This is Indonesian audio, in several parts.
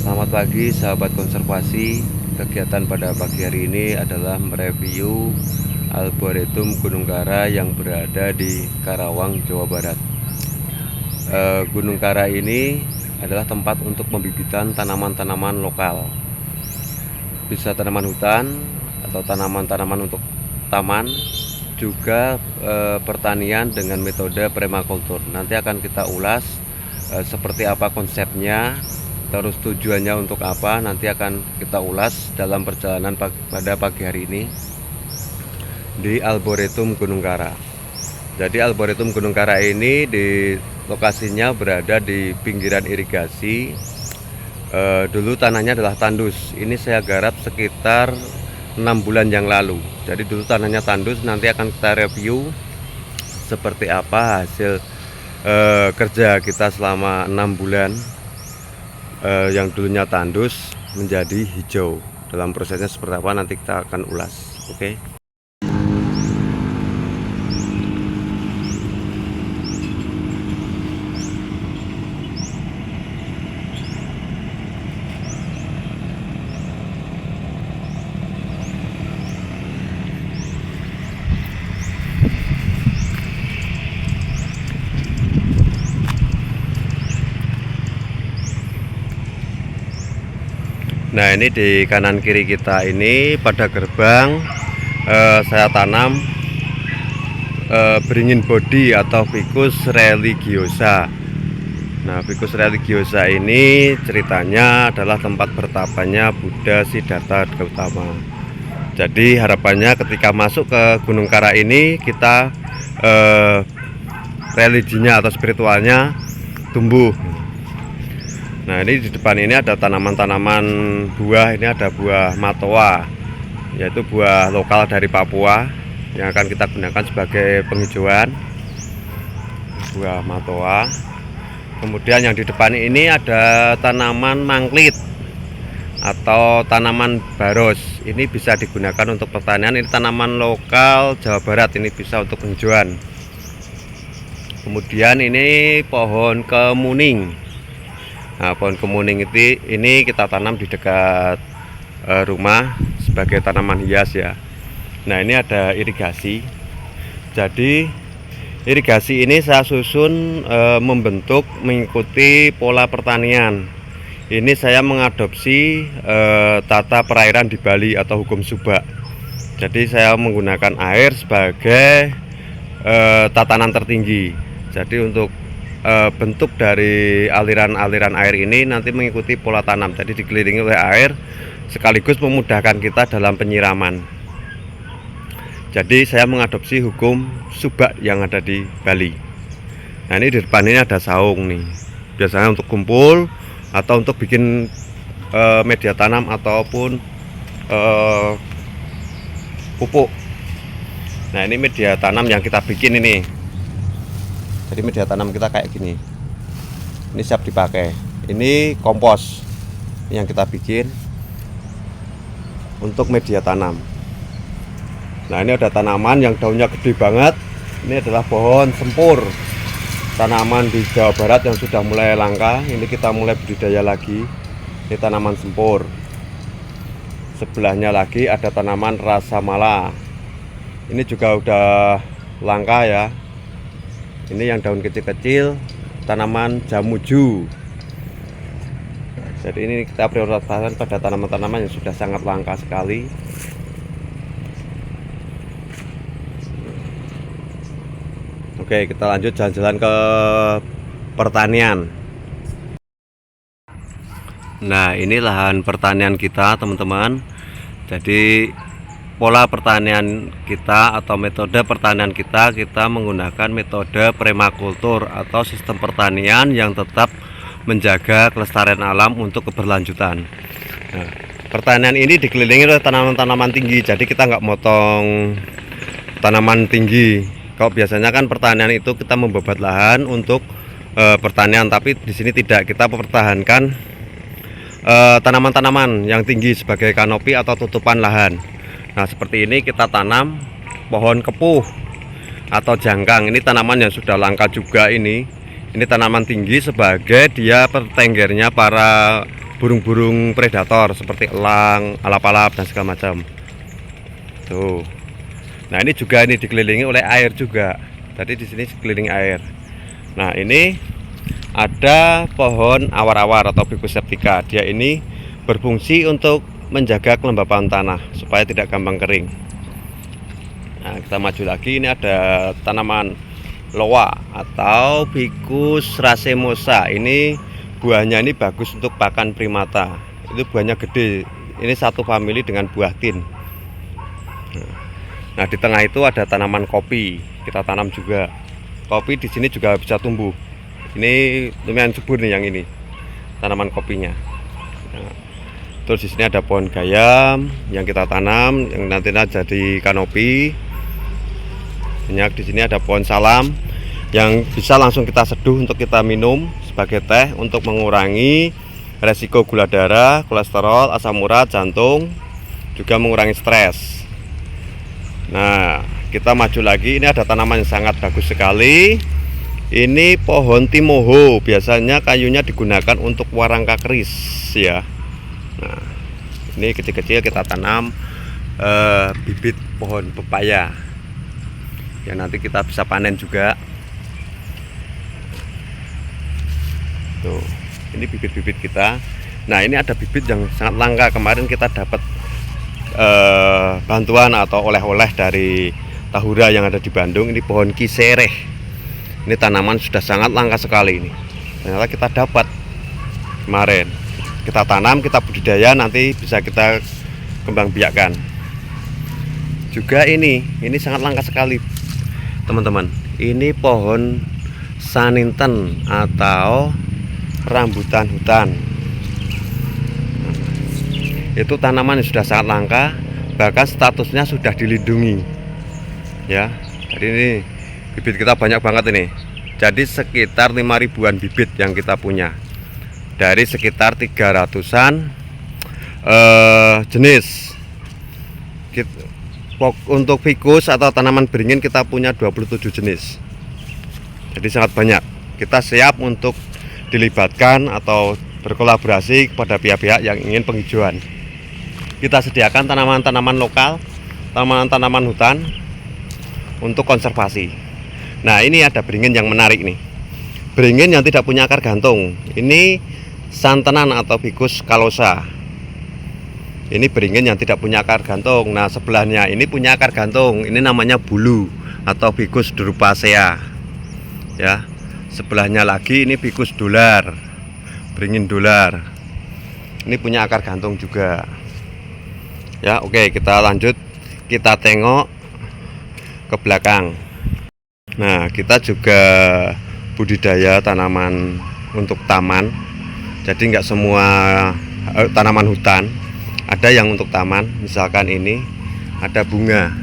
Selamat pagi sahabat konservasi. Kegiatan pada pagi hari ini adalah mereview Arboretum Gunung Kara yang berada di Karawang, Jawa Barat. Gunung Kara ini adalah tempat untuk pembibitan tanaman-tanaman lokal. Bisa tanaman hutan atau tanaman-tanaman untuk taman, juga pertanian dengan metode permakultur. Nanti akan kita ulas seperti apa konsepnya, terus tujuannya untuk apa, nanti akan kita ulas dalam perjalanan pada pagi hari ini di Arboretum Gunung Kara. Jadi Arboretum Gunung Kara ini di lokasinya berada di pinggiran irigasi. Dulu tanahnya adalah tandus. Ini saya garap sekitar 6 bulan yang lalu. Jadi dulu tanahnya tandus. Nanti akan kita review seperti apa hasil kerja kita selama 6 bulan yang dulunya tandus menjadi hijau. Dalam prosesnya seperti apa nanti kita akan ulas. Oke. Nah, ini di kanan kiri kita ini pada gerbang saya tanam beringin body atau Ficus religiosa. Nah, Ficus religiosa ini ceritanya adalah tempat bertapanya Buddha Siddhartha Gautama. Jadi harapannya ketika masuk ke Gunung Kara ini kita religinya atau spiritualnya tumbuh. Nah, ini di depan ini ada tanaman-tanaman buah. Ini ada buah matoa, yaitu buah lokal dari Papua yang akan kita gunakan sebagai penghijauan. Buah matoa. Kemudian yang di depan ini ada tanaman mangklit atau tanaman baros. Ini bisa digunakan untuk pertanian. Ini tanaman lokal Jawa Barat. Ini bisa untuk penghijauan. Kemudian ini pohon kemuning. Nah, pohon kemuning ini kita tanam di dekat rumah sebagai tanaman hias ya. Nah, ini ada irigasi. Jadi irigasi ini saya susun membentuk mengikuti pola pertanian. Ini saya mengadopsi tata perairan di Bali atau hukum subak. Jadi saya menggunakan air sebagai tatanan tertinggi. Jadi untuk bentuk dari aliran-aliran air ini nanti mengikuti pola tanam. Jadi dikelilingi oleh air sekaligus memudahkan kita dalam penyiraman. Jadi saya mengadopsi hukum subak yang ada di Bali. Nah, ini di depan ini ada saung nih. Biasanya untuk kumpul atau untuk bikin media tanam ataupun pupuk. Nah, ini media tanam yang kita bikin ini. Jadi media tanam kita kayak gini. Ini siap dipakai. Ini kompos yang kita bikin untuk media tanam. Nah, ini ada tanaman yang daunnya gede banget. Ini adalah pohon sempur. Tanaman di Jawa Barat yang sudah mulai langka. Ini kita mulai budidaya lagi. Ini tanaman sempur. Sebelahnya lagi ada tanaman rasa mala. Ini juga udah langka ya. Ini yang daun kecil-kecil, tanaman jamuju. Jadi ini kita prioritaskan pada tanaman-tanaman yang sudah sangat langka sekali. Oke, kita lanjut jalan-jalan ke pertanian. Nah, ini lahan pertanian kita, teman-teman. Jadi pola pertanian kita atau metode pertanian kita menggunakan metode permakultur atau sistem pertanian yang tetap menjaga kelestarian alam untuk keberlanjutan. Nah, pertanian ini dikelilingi oleh tanaman-tanaman tinggi. Jadi kita nggak motong tanaman tinggi. Kalau biasanya kan pertanian itu kita membabat lahan untuk pertanian, tapi di sini tidak. Kita mempertahankan tanaman-tanaman yang tinggi sebagai kanopi atau tutupan lahan. Nah, seperti ini kita tanam pohon kepuh atau jangkang. Ini tanaman yang sudah langka juga ini. Ini tanaman tinggi sebagai dia pertenggernya para burung-burung predator seperti elang, alap-alap dan segala macam. Tuh. Nah, ini juga ini dikelilingi oleh air juga. Tadi di sini sekeliling air. Nah, ini ada pohon awar-awar atau Ficus septica. Dia ini berfungsi untuk menjaga kelembapan tanah supaya tidak gampang kering. Nah, kita maju lagi, ini ada tanaman loa atau Ficus racemosa. Ini buahnya ini bagus untuk pakan primata. Itu buahnya gede. Ini satu famili dengan buah tin. Nah, di tengah itu ada tanaman kopi. Kita tanam juga. Kopi di sini juga bisa tumbuh. Ini lumayan subur nih yang ini. Tanaman kopinya. Nah, terus di sini ada pohon gayam yang kita tanam yang nantinya jadi kanopi. Banyak di sini ada pohon salam yang bisa langsung kita seduh untuk kita minum sebagai teh untuk mengurangi resiko gula darah, kolesterol, asam urat, jantung, juga mengurangi stres. Nah, kita maju lagi, ini ada tanaman yang sangat bagus sekali. Ini pohon timoho, biasanya kayunya digunakan untuk warangka keris ya. Nah, ini kecil-kecil kita tanam bibit pohon pepaya yang nanti kita bisa panen juga. Tuh, ini bibit-bibit kita. Nah, ini ada bibit yang sangat langka. Kemarin kita dapat bantuan atau oleh-oleh dari Tahura yang ada di Bandung. Ini pohon kisereh. Ini tanaman sudah sangat langka sekali ini. Ternyata kita dapat kemarin. Kita tanam, kita budidaya, nanti bisa kita kembang biakkan. Juga ini sangat langka sekali, teman-teman. Ini pohon saninten atau rambutan hutan. Itu tanaman yang sudah sangat langka, bahkan statusnya sudah dilindungi. Ya, jadi ini bibit kita banyak banget ini. Jadi sekitar 5 ribuan bibit yang kita punya dari sekitar 300-an jenis. Untuk ficus atau tanaman beringin kita punya 27 jenis. Jadi sangat banyak. Kita siap untuk dilibatkan atau berkolaborasi kepada pihak-pihak yang ingin penghijauan. Kita sediakan tanaman-tanaman lokal, tanaman-tanaman hutan untuk konservasi. Nah, ini ada beringin yang menarik nih. Beringin yang tidak punya akar gantung. Ini santenan atau Ficus calosa. Ini beringin yang tidak punya akar gantung. Nah, sebelahnya ini punya akar gantung. Ini namanya bulu atau Ficus drupacea. Ya. Sebelahnya lagi ini Ficus dolar. Beringin dolar. Ini punya akar gantung juga. Ya, oke, kita lanjut. Kita tengok ke belakang. Nah, kita juga budidaya tanaman untuk taman. Jadi nggak semua tanaman hutan, ada yang untuk taman. Misalkan ini ada bunga.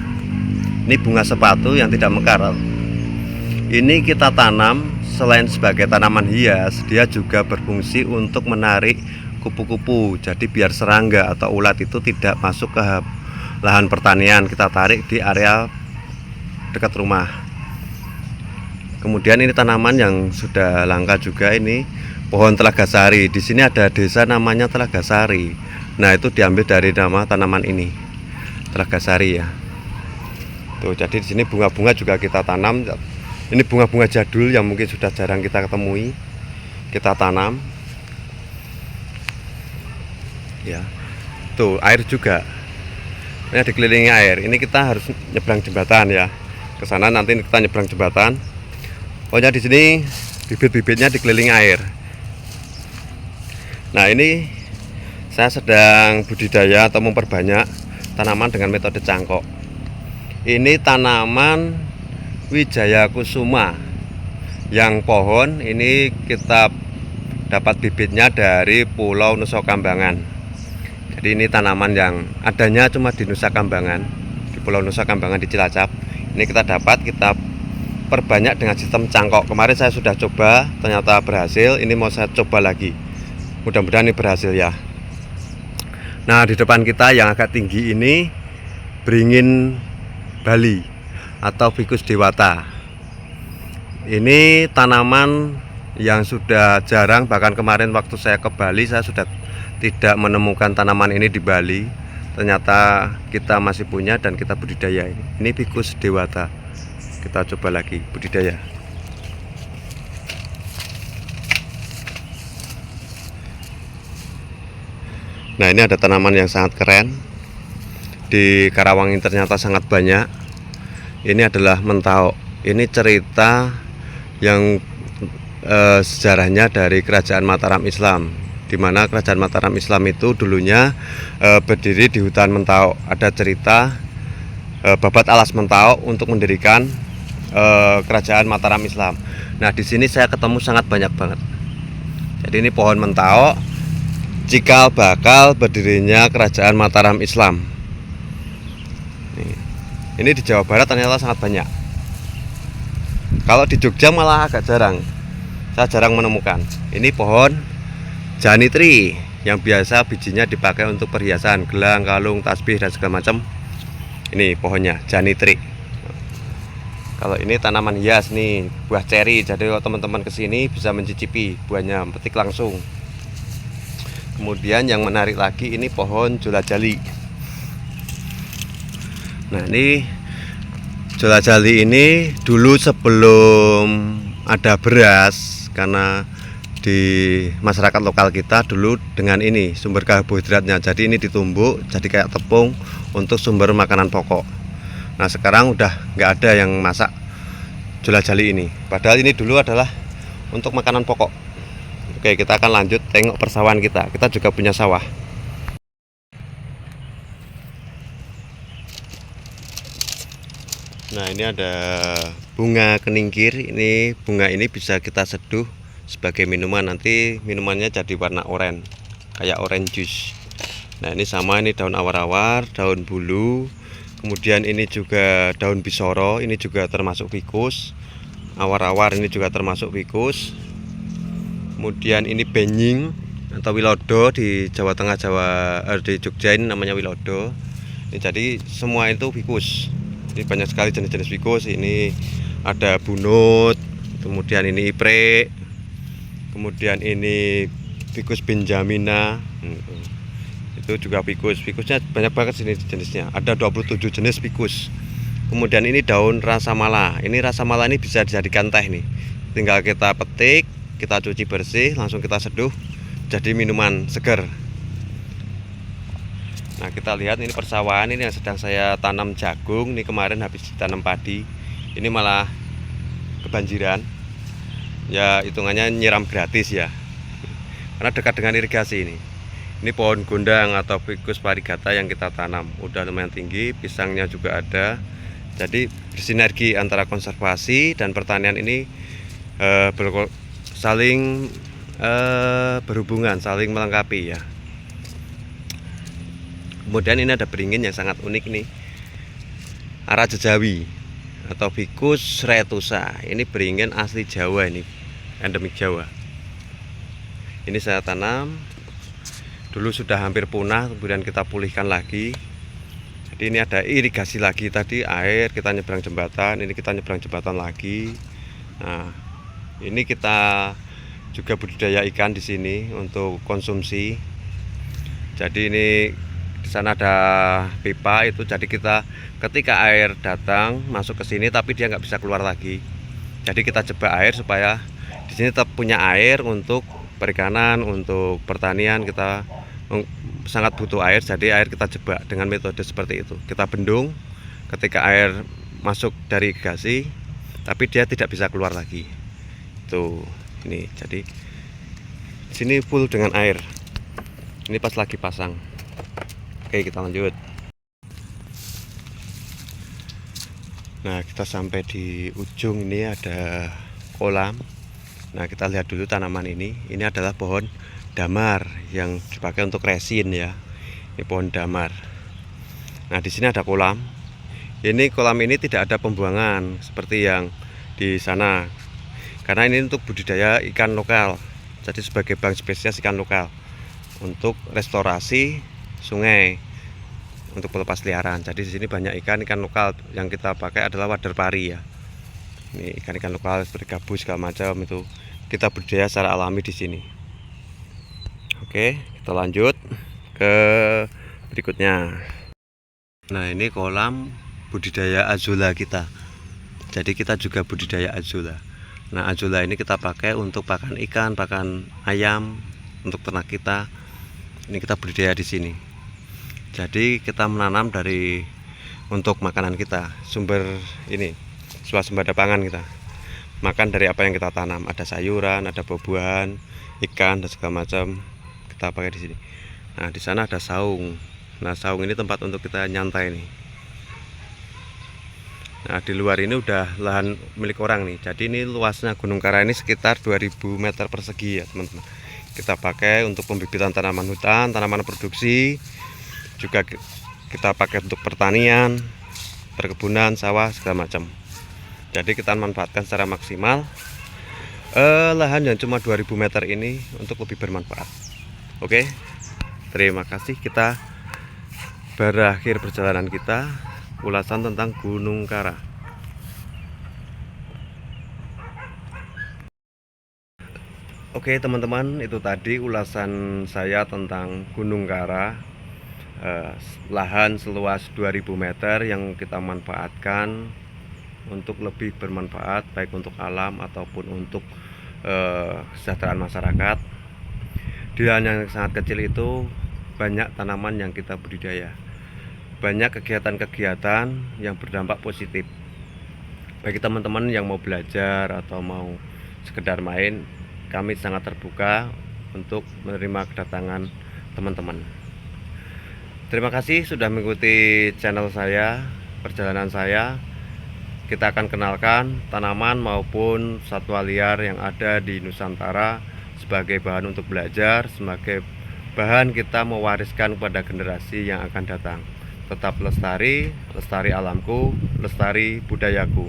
Ini bunga sepatu yang tidak mekar. Ini kita tanam selain sebagai tanaman hias, dia juga berfungsi untuk menarik kupu-kupu. Jadi biar serangga atau ulat itu tidak masuk ke lahan pertanian, kita tarik di area dekat rumah. Kemudian ini tanaman yang sudah langka juga, ini pohon telaga sari. Di sini ada desa namanya Telaga Sari. Nah, itu diambil dari nama tanaman ini, Telaga Sari ya. Tuh, jadi di sini bunga-bunga juga kita tanam. Ini bunga-bunga jadul yang mungkin sudah jarang kita ketemui. Kita tanam. Ya. Tuh, air juga. Ini dikelilingi air. Ini kita harus nyebrang jembatan ya. Ke sana nanti kita nyebrang jembatan. Pokoknya di sini bibit-bibitnya dikelilingi air. Nah, ini saya sedang budidaya atau memperbanyak tanaman dengan metode cangkok. Ini tanaman Wijaya Kusuma. Yang pohon ini kita dapat bibitnya dari Pulau Nusa Kambangan. Jadi ini tanaman yang adanya cuma di Nusa Kambangan, di Pulau Nusa Kambangan di Cilacap. Ini kita dapat, kita perbanyak dengan sistem cangkok. Kemarin saya sudah coba, ternyata berhasil. Ini mau saya coba lagi, mudah-mudahan ini berhasil ya. Nah, di depan kita yang agak tinggi ini beringin Bali atau Ficus dewata. Ini tanaman yang sudah jarang, bahkan kemarin waktu saya ke Bali saya sudah tidak menemukan tanaman ini di Bali. Ternyata kita masih punya dan kita budidaya ini. Ini Ficus dewata. Kita coba lagi budidaya. Nah, ini ada tanaman yang sangat keren. Di Karawang ini ternyata sangat banyak. Ini adalah mentahok. Ini cerita yang sejarahnya dari Kerajaan Mataram Islam, di mana Kerajaan Mataram Islam itu dulunya berdiri di hutan mentahok. Ada cerita babat alas mentahok untuk mendirikan Kerajaan Mataram Islam. Nah, di sini saya ketemu sangat banyak banget. Jadi ini pohon mentahok, cikal bakal berdirinya Kerajaan Mataram Islam. Ini di Jawa Barat ternyata sangat banyak. Kalau di Jogja malah agak jarang. Saya jarang menemukan. Ini pohon janitri yang biasa bijinya dipakai untuk perhiasan, gelang, kalung, tasbih dan segala macam. Ini pohonnya janitri. Kalau ini tanaman hias nih, buah ceri. Jadi kalau teman-teman kesini bisa mencicipi buahnya, petik langsung. Kemudian yang menarik lagi ini pohon jolajali. Nah, ini jolajali ini dulu sebelum ada beras, karena di masyarakat lokal kita dulu dengan ini sumber karbohidratnya. Jadi ini ditumbuk jadi kayak tepung untuk sumber makanan pokok. Nah, sekarang udah nggak ada yang masak jolajali ini. Padahal ini dulu adalah untuk makanan pokok. Oke, kita akan lanjut tengok persawahan kita. Kita juga punya sawah. Nah, ini ada bunga keningkir. Ini bunga ini bisa kita seduh sebagai minuman. Nanti minumannya jadi warna oranye, kayak orange juice. Nah, ini sama, ini daun awar-awar, daun bulu. Kemudian ini juga daun bisoro. Ini juga termasuk ficus. Awar-awar ini juga termasuk ficus. Kemudian ini benying atau wilodo di Jawa Tengah, di Jogja ini namanya wilodo. Ini jadi semua itu ficus. Ini banyak sekali jenis-jenis ficus. Ini ada bunut, kemudian ini iprek, kemudian ini ficus benjamina. Itu juga ficus. Ficusnya banyak banget jenisnya. Ada 27 jenis ficus. Kemudian ini daun rasamala. Ini rasamala ini bisa dijadikan teh nih. Tinggal kita petik, kita cuci bersih, langsung kita seduh jadi minuman segar. Nah, kita lihat ini persawahan ini yang sedang saya tanam jagung. Ini kemarin habis ditanam padi, ini malah kebanjiran. Ya, hitungannya nyiram gratis ya, karena dekat dengan irigasi ini. Ini pohon gondang atau Ficus variegata yang kita tanam, udah lumayan tinggi, pisangnya juga ada. Jadi bersinergi antara konservasi dan pertanian ini saling berhubungan, saling melengkapi ya. Kemudian ini ada beringin yang sangat unik nih, ara jejawi atau Ficus retusa. Ini beringin asli Jawa, ini endemik Jawa. Ini saya tanam, dulu sudah hampir punah, kemudian kita pulihkan lagi. Jadi ini ada irigasi lagi, tadi air kita nyebrang jembatan, ini kita nyebrang jembatan lagi. Nah, ini kita juga budidaya ikan di sini untuk konsumsi. Jadi ini di sana ada pipa itu, jadi kita ketika air datang masuk ke sini tapi dia nggak bisa keluar lagi. Jadi kita jebak air supaya di sini tetap punya air untuk perikanan, untuk pertanian. Kita sangat butuh air, jadi air kita jebak dengan metode seperti itu. Kita bendung ketika air masuk dari irigasi tapi dia tidak bisa keluar lagi. Tuh, ini jadi sini full dengan air. Ini pas lagi pasang. Oke, kita lanjut. Nah, kita sampai di ujung, ini ada kolam. Nah, kita lihat dulu tanaman ini. Ini adalah pohon damar yang dipakai untuk resin ya. Ini pohon damar. Nah, di sini ada kolam. Ini kolam ini tidak ada pembuangan seperti yang di sana, karena ini untuk budidaya ikan lokal. Jadi sebagai bank spesies ikan lokal untuk restorasi sungai, untuk pelepas liaran. Jadi di sini banyak ikan lokal. Yang kita pakai adalah wader pari ya. Ini ikan lokal seperti gabus segala macam itu kita budidaya secara alami di sini. Oke. Oke, kita lanjut ke berikutnya. Nah, ini kolam budidaya azula kita. Jadi kita juga budidaya azula. Nah, azula ini kita pakai untuk pakan ikan, pakan ayam, untuk ternak kita. Ini kita budidaya di sini. Jadi kita menanam dari untuk makanan kita, sumber ini swasembada pangan kita. Makan dari apa yang kita tanam, ada sayuran, ada buah-buahan, ikan dan segala macam kita pakai di sini. Nah, di sana ada saung. Nah, saung ini tempat untuk kita nyantai nih. Nah, di luar ini udah lahan milik orang nih. Jadi ini luasnya Gunung Kara ini sekitar 2000 meter persegi ya teman-teman. Kita pakai untuk pembibitan tanaman hutan, tanaman produksi. Juga kita pakai untuk pertanian, perkebunan, sawah, segala macam. Jadi kita manfaatkan secara maksimal lahan yang cuma 2000 meter ini untuk lebih bermanfaat. Oke, terima kasih. Kita berakhir perjalanan kita ulasan tentang Gunung Kara. Oke teman-teman, itu tadi ulasan saya tentang Gunung Kara, lahan seluas 2000 meter yang kita manfaatkan untuk lebih bermanfaat baik untuk alam ataupun untuk kesejahteraan masyarakat. Di lahan yang sangat kecil itu banyak tanaman yang kita budidaya, banyak kegiatan-kegiatan yang berdampak positif. Bagi teman-teman yang mau belajar atau mau sekedar main, kami sangat terbuka untuk menerima kedatangan teman-teman. Terima kasih sudah mengikuti channel saya, perjalanan saya. Kita akan kenalkan tanaman maupun satwa liar yang ada di Nusantara sebagai bahan untuk belajar, sebagai bahan kita mewariskan kepada generasi yang akan datang. Tetap lestari, lestari alamku, lestari budayaku.